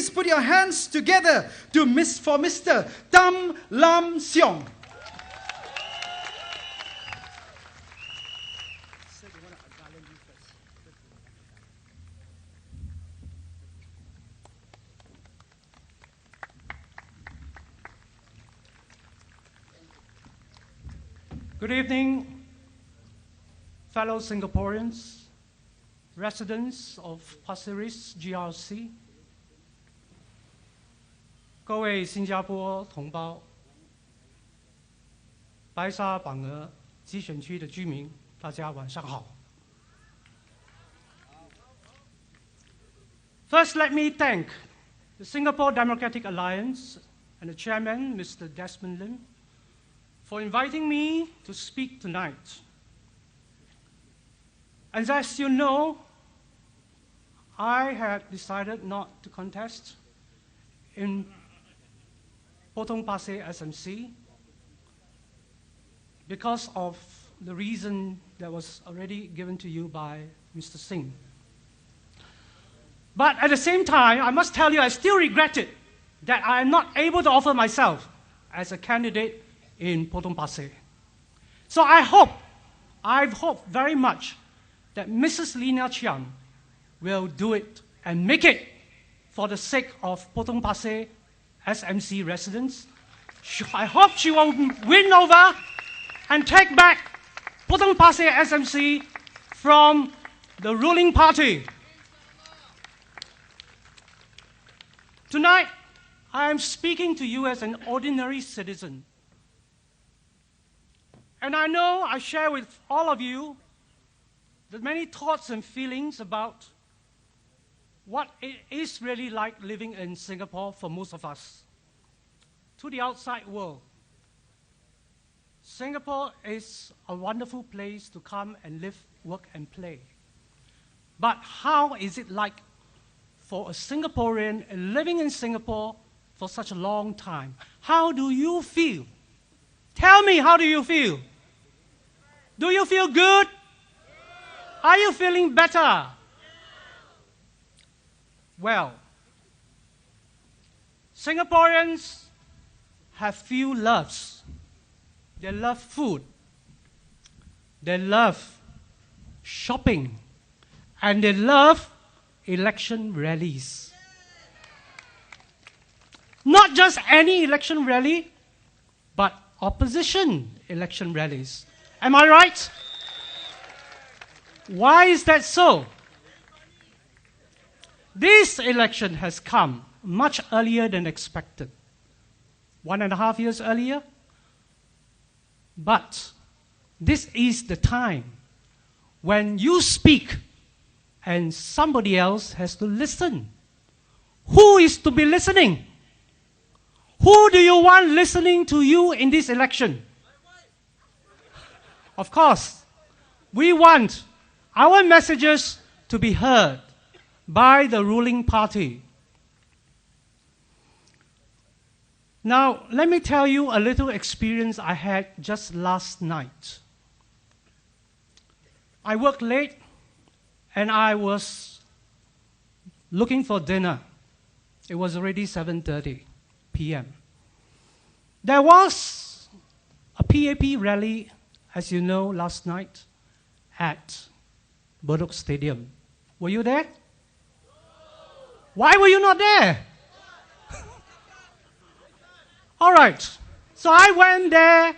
please put your hands together for Mr. Tam Lam Siong. Good evening, fellow Singaporeans, residents of Pasir Ris GRC, 各位新加坡同胞，白沙榜额集选区的居民，大家晚上好。First, let me thank the Singapore Democratic Alliance and the chairman, Mr. Desmond Lim, for inviting me to speak tonight. And as you know, I had decided not to contest in Potong Pasir SMC because of the reason that was already given to you by Mr. Singh. But at the same time, I must tell you, I still regret it that I am not able to offer myself as a candidate in Potong Pasir. So I hope very much that Mrs. Lina Chiang will do it and make it for the sake of Potong Pasir SMC residents. I hope she will win over and take back Potong Pasir SMC from the ruling party. Tonight, I am speaking to you as an ordinary citizen. And I know I share with all of you the many thoughts and feelings about what it is really like living in Singapore for most of us. To the outside world, Singapore is a wonderful place to come and live, work, and play. But how is it like for a Singaporean living in Singapore for such a long time? How do you feel? Tell me, how do you feel? Do you feel good? Are you feeling better? Well, Singaporeans have few loves. They love food. They love shopping. And they love election rallies. Not just any election rally, but opposition election rallies. Am I right? Why is that so? This election has come much earlier than expected. 1.5 years earlier. But this is the time when you speak and somebody else has to listen. Who is to be listening? Who do you want listening to you in this election? Of course, we want our messages to be heard by the ruling party. Now, let me tell you a little experience I had just last night. I worked late and I was looking for dinner. It was already 7:30 p.m. There was a PAP rally, as you know, last night at Bedok Stadium. Were you there? Why were you not there? All right. So I went there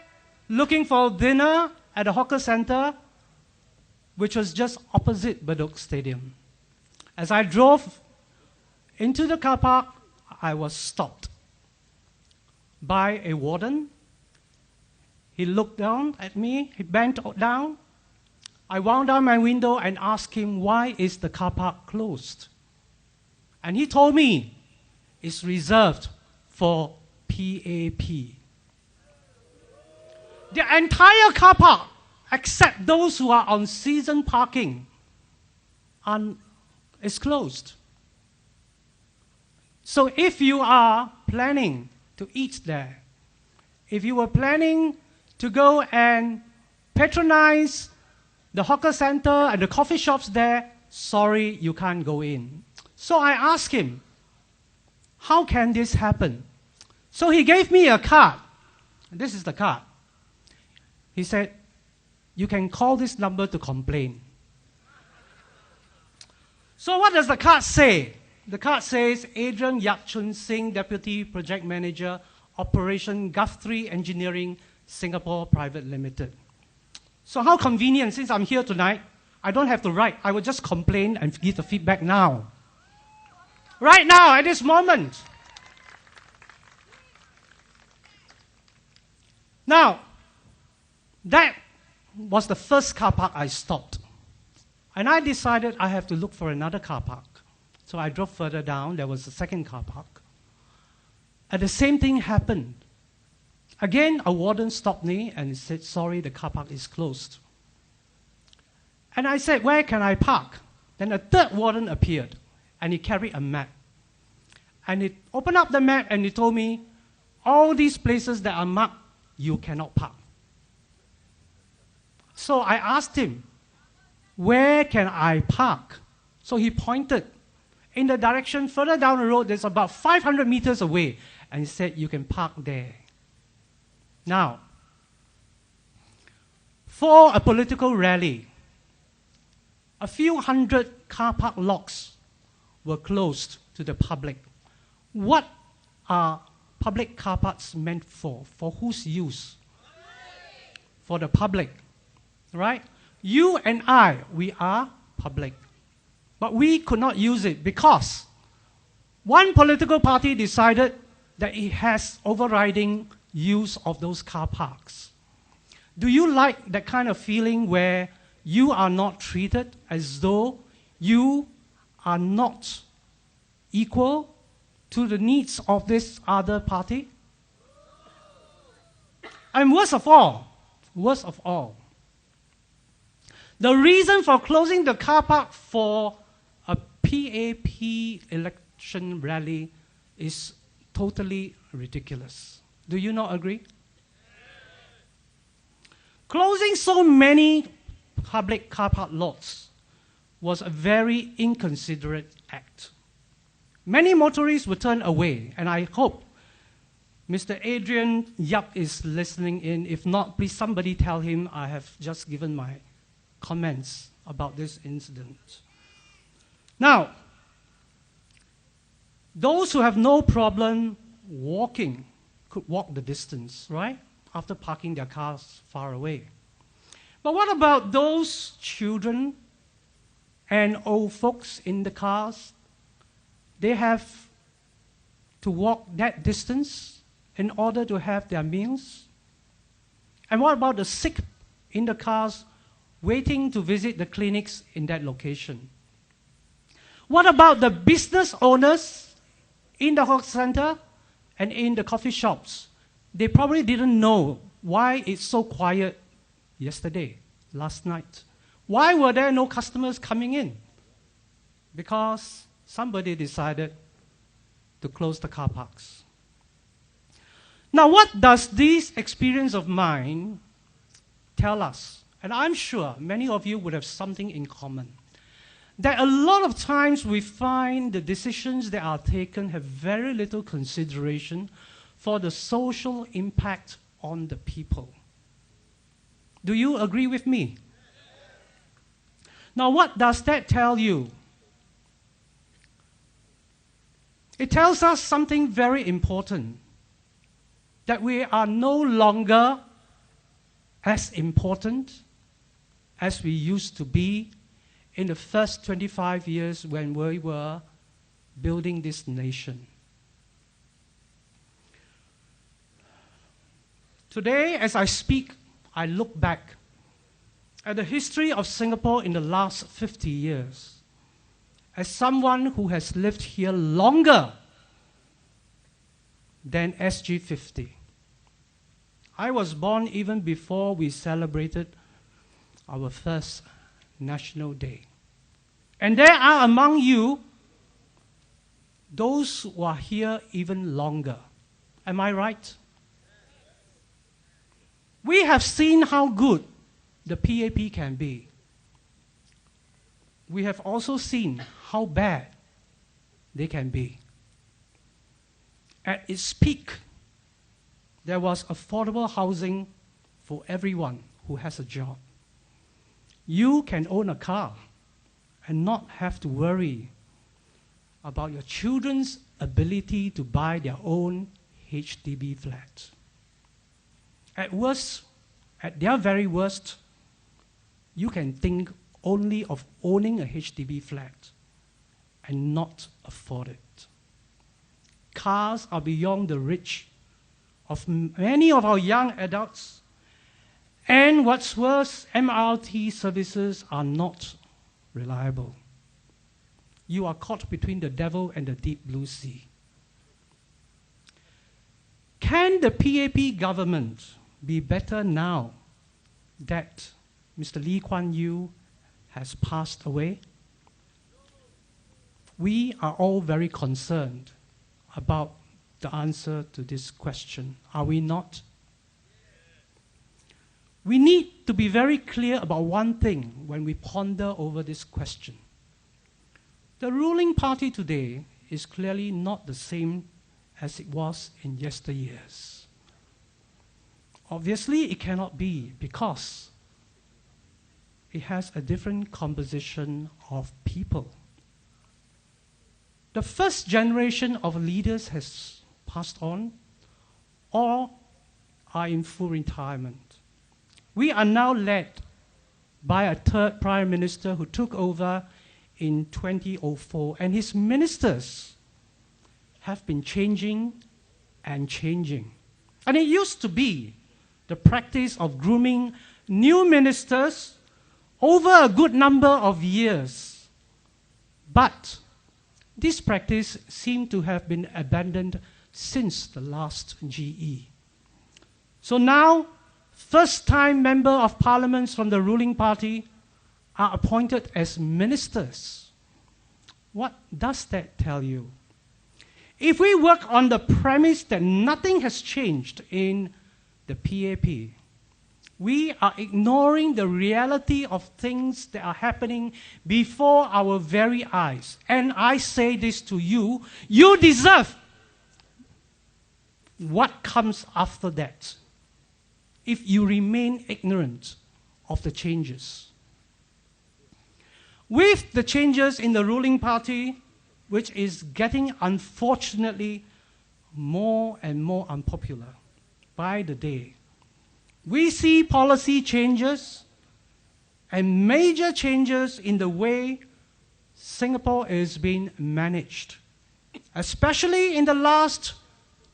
looking for dinner at a hawker center, which was just opposite Bedok Stadium. As I drove into the car park, I was stopped by a warden. He looked down at me, he bent down. I wound down my window and asked him, why is the car park closed? And he told me it's reserved for PAP. The entire car park, except those who are on season parking, is closed. So if you are planning to eat there, if you were planning to go and patronize the hawker center and the coffee shops there, sorry, you can't go in. So I asked him, how can this happen? So he gave me a card. This is the card. He said, you can call this number to complain. So what does the card say? The card says, Adrian Yak Chun Sing, Deputy Project Manager, Operation Guthrie Engineering, Singapore Private Limited. So how convenient, since I'm here tonight, I don't have to write. I will just complain and give the feedback now. Right now, at this moment. Now, that was the first car park I stopped. And I decided I have to look for another car park. So I drove further down. There was a second car park. And the same thing happened. Again, a warden stopped me and said, sorry, the car park is closed. And I said, where can I park? Then a third warden appeared, and he carried a map. And he opened up the map, and he told me, all these places that are marked, you cannot park. So I asked him, where can I park? So he pointed in the direction further down the road, that's about 500 meters away, and he said, you can park there. Now, for a political rally, a few hundred car park lots were closed to the public. What are public car parks meant for? For whose use? For the public, right? You and I, we are public. But we could not use it because one political party decided that it has overriding use of those car parks. Do you like that kind of feeling where you are not treated as though you are not equal to the needs of this other party? And worst of all, the reason for closing the car park for a PAP election rally is totally ridiculous. Do you not agree? Closing so many public car park lots was a very inconsiderate act. Many motorists were turned away, and I hope Mr. Adrian Yap is listening in. If not, please somebody tell him I have just given my comments about this incident. Now, those who have no problem walking could walk the distance, right? After parking their cars far away. But what about those children and old folks in the cars? They have to walk that distance in order to have their meals. And what about the sick in the cars waiting to visit the clinics in that location? What about the business owners in the hawker center and in the coffee shops? They probably didn't know why it's so quiet yesterday, last night. Why were there no customers coming in? Because somebody decided to close the car parks. Now, what does this experience of mine tell us? And I'm sure many of you would have something in common. That a lot of times we find the decisions that are taken have very little consideration for the social impact on the people. Do you agree with me? Now, what does that tell you? It tells us something very important, that we are no longer as important as we used to be in the first 25 years when we were building this nation. Today, as I speak, I look back at the history of Singapore in the last 50 years as someone who has lived here longer than SG50. I was born even before we celebrated our first National Day. And there are among you those who are here even longer. Am I right? We have seen how good the PAP can be. We have also seen how bad they can be. At its peak, there was affordable housing for everyone who has a job. You can own a car and not have to worry about your children's ability to buy their own HDB flat. At worst, at their very worst, you can think only of owning a HDB flat and not afford it. Cars are beyond the reach of many of our young adults, and what's worse, MRT services are not reliable. You are caught between the devil and the deep blue sea. Can the PAP government be better now that Mr. Lee Kuan Yew has passed away? We are all very concerned about the answer to this question, are we not? We need to be very clear about one thing when we ponder over this question. The ruling party today is clearly not the same as it was in yesteryears. Obviously, it cannot be because it has a different composition of people. The first generation of leaders has passed on, or are in full retirement. We are now led by a third prime minister who took over in 2004, and his ministers have been changing and changing. And it used to be the practice of grooming new ministers over a good number of years. But this practice seemed to have been abandoned since the last GE. So now, first-time member of parliaments from the ruling party are appointed as ministers. What does that tell you? If we work on the premise that nothing has changed in the PAP, we are ignoring the reality of things that are happening before our very eyes. And I say this to you, you deserve what comes after that if you remain ignorant of the changes. With the changes in the ruling party, which is getting, unfortunately, more and more unpopular by the day, we see policy changes and major changes in the way Singapore is being managed, especially in the last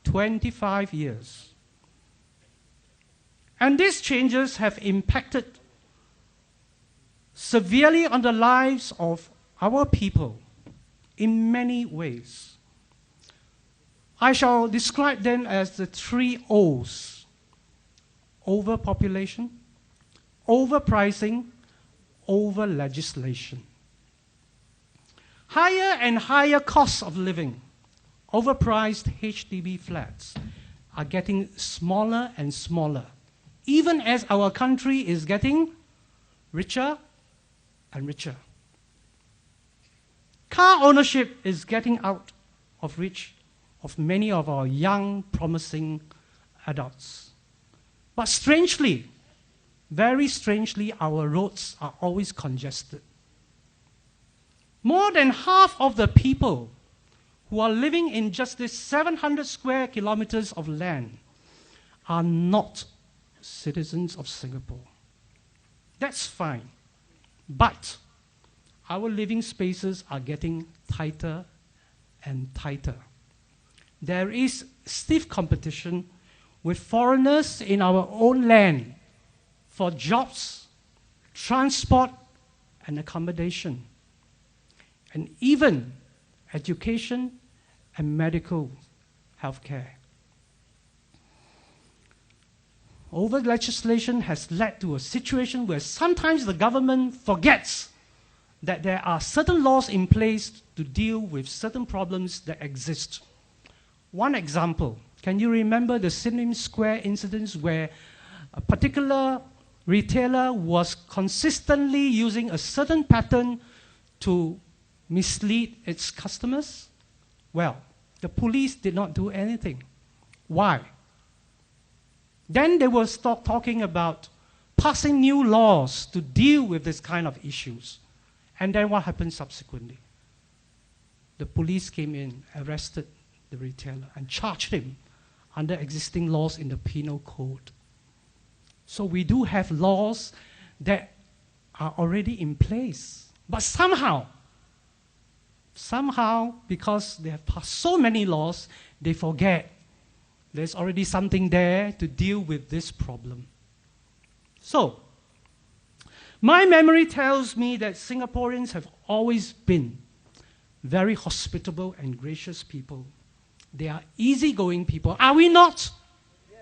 25 years. And these changes have impacted severely on the lives of our people in many ways. I shall describe them as the 3 O's: overpopulation, overpricing, over-legislation. Higher and higher costs of living, overpriced HDB flats are getting smaller and smaller, even as our country is getting richer and richer. Car ownership is getting out of reach of many of our young, promising adults. But strangely, very strangely, our roads are always congested. More than half of the people who are living in just this 700 square kilometers of land are not citizens of Singapore. That's fine. But our living spaces are getting tighter and tighter. There is stiff competition with foreigners in our own land for jobs, transport, and accommodation, and even education and medical healthcare. Over-legislation has led to a situation where sometimes the government forgets that there are certain laws in place to deal with certain problems that exist. One example, can you remember the Sim Lim Square incidents where a particular retailer was consistently using a certain pattern to mislead its customers? Well, The police did not do anything. Why? Then they will start talking about passing new laws to deal with this kind of issues. And then what happened subsequently? The police came in, arrested the retailer, and charged him under existing laws in the penal code. So we do have laws that are already in place. But somehow, because they have passed so many laws, they forget there's already something there to deal with this problem. So, my memory tells me that Singaporeans have always been very hospitable and gracious people. They are easygoing people. Are we not? Yes.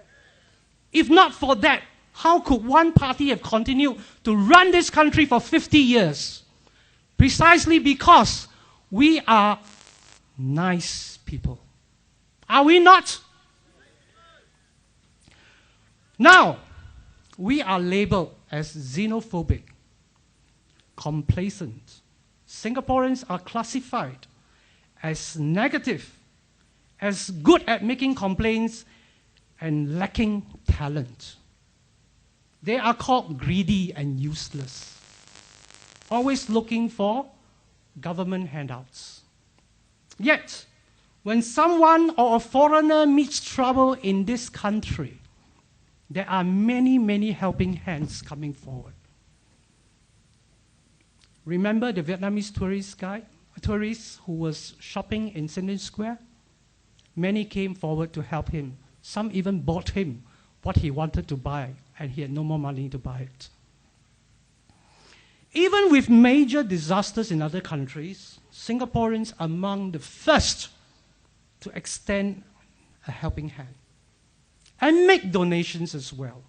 If not for that, how could one party have continued to run this country for 50 years? Precisely because we are nice people. Are we not? Now, we are labeled as xenophobic, complacent. Singaporeans are classified as negative, as good at making complaints and lacking talent. They are called greedy and useless, always looking for government handouts. Yet, when someone or a foreigner meets trouble in this country, there are many, many helping hands coming forward. Remember the Vietnamese tourist who was shopping in Sydney Square? Many came forward to help him. Some even bought him what he wanted to buy, and he had no more money to buy it. Even with major disasters in other countries, Singaporeans are among the first to extend a helping hand and make donations as well.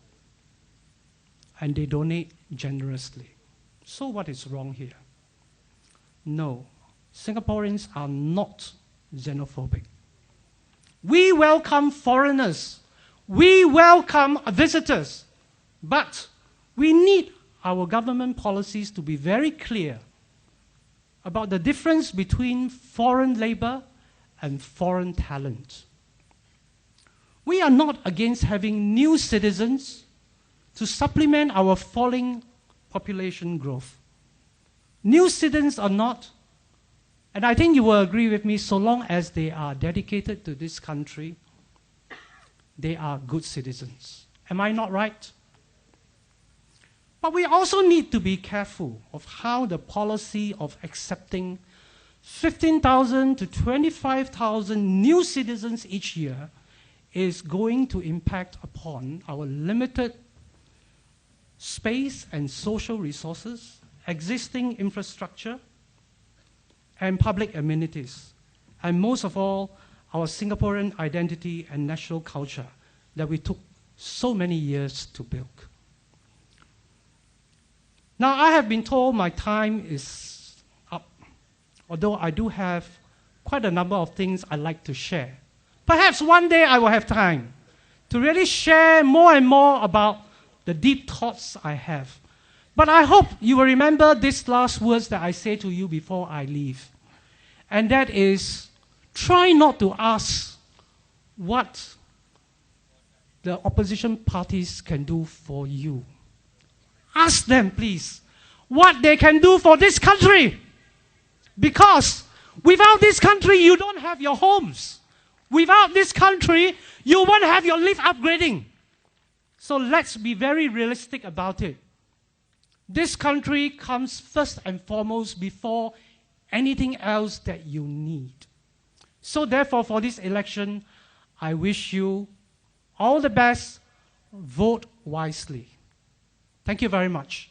And they donate generously. So what is wrong here? No, Singaporeans are not xenophobic. We welcome foreigners. We welcome visitors. But we need our government policies to be very clear about the difference between foreign labor and foreign talent. We are not against having new citizens to supplement our falling population growth. New citizens are not, and I think you will agree with me, so long as they are dedicated to this country, they are good citizens. Am I not right? But we also need to be careful of how the policy of accepting 15,000 to 25,000 new citizens each year is going to impact upon our limited space and social resources, existing infrastructure, and public amenities, and most of all, our Singaporean identity and national culture that we took so many years to build. Now, I have been told my time is up, although I do have quite a number of things I'd like to share. Perhaps one day I will have time to really share more and more about the deep thoughts I have. But I hope you will remember these last words that I say to you before I leave. And that is, try not to ask what the opposition parties can do for you. Ask them, please, what they can do for this country. Because without this country, you don't have your homes. Without this country, you won't have your lift upgrading. So let's be very realistic about it. This country comes first and foremost before anything else that you need. So therefore, for this election, I wish you all the best. Vote wisely. Thank you very much.